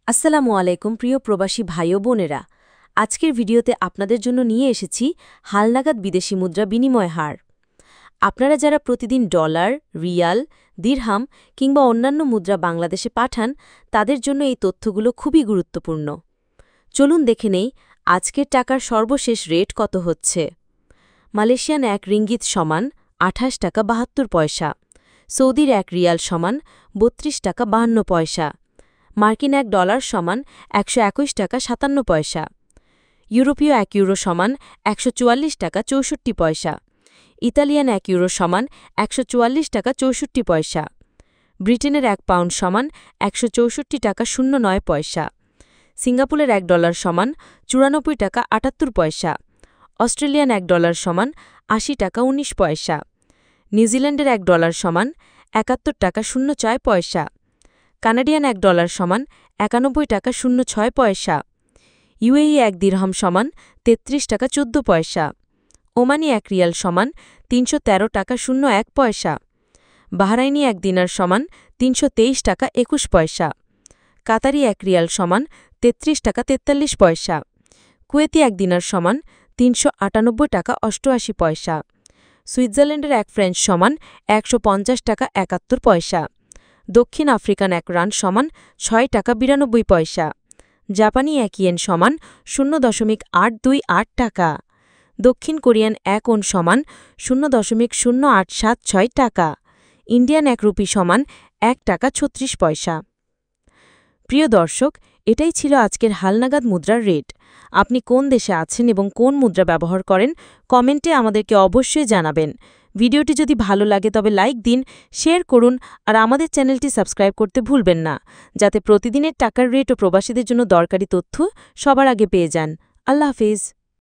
আসসালামু আলাইকুম প্রিয় প্রবাসী ভাই ও বোনেরা। আজকের ভিডিওতে আপনাদের জন্য নিয়ে এসেছি হালনাগাদ বিদেশি মুদ্রা বিনিময় হার। আপনারা যারা প্রতিদিন ডলার, রিয়াল, দিরহাম কিংবা অন্যান্য মুদ্রা বাংলাদেশে পাঠান, তাদের জন্য এই তথ্যগুলো খুবই গুরুত্বপূর্ণ। চলুন দেখে নেই আজকের টাকার সর্বশেষ রেট কত হচ্ছে। মালয়েশিয়ান ১ রিঙ্গিত সমান ২৮ টাকা ৭২ পয়সা, সৌদির ১ রিয়াল সমান ৩২ টাকা ৫২ পয়সা, মার্কিন $1 সমান ১২১ টাকা ৫৭ পয়সা, ইউরোপীয় €১ সমান ১৪৪ টাকা ৬৪ পয়সা, ইতালিয়ান €১ সমান ১৪৪ টাকা ৬৪ পয়সা, ব্রিটেনের ১ পাউন্ড সমান ১৬৪ টাকা ০৯ পয়সা, সিঙ্গাপুরের $1 সমান ৯৪ টাকা ৭৮ পয়সা, অস্ট্রেলিয়ান $1 সমান ৮০ টাকা ১৯ পয়সা, নিউজিল্যান্ডের $1 সমান ৭১ টাকা ০৪ পয়সা, কানাডিয়ান $1 সমান ৯১ টাকা ০৬ পয়সা, ইউএই ১ দিরহাম সমান ৩৩ টাকা ১৪ পয়সা, ওমানি ১ রিয়াল সমান ৩১৩ টাকা ০১ পয়সা, বাহরাইনি ১ দিনার সমান ৩২৩ টাকা ২১ পয়সা, কাতারি ১ রিয়াল সমান ৩৩ টাকা ৪৩ পয়সা, কুয়েতি ১ দিনার সমান ৩৯৮ টাকা ৮৮ পয়সা, সুইজারল্যান্ডের ১ ফ্রেঞ্চ সমান ১৫০ টাকা ৭১ পয়সা, দক্ষিণ আফ্রিকান ১ রান সমান ৬ টাকা ৯২ পয়সা, জাপানি ১ ইয়েন সমান ০.৮২৮ টাকা, দক্ষিণ কোরিয়ান ১ ওন সমান ০.০৮৭৬ টাকা, ইন্ডিয়ান ১ রুপি সমান ১ টাকা ৩৬ পয়সা। প্রিয় দর্শক, এটাই ছিল আজকের হালনাগাদ মুদ্রার রেট। আপনি কোন দেশে আছেন এবং কোন মুদ্রা ব্যবহার করেন, কমেন্টে আমাদেরকে অবশ্যই জানাবেন। ভিডিওটি যদি ভালো লাগে তবে লাইক দিন, শেয়ার করুন আর আমাদের চ্যানেলটি সাবস্ক্রাইব করতে ভুলবেন না, যাতে প্রতিদিনের টাকার রেট ও প্রবাসীদের জন্য দরকারি তথ্য সবার আগে পেয়ে যান। আল্লাহ হাফেজ।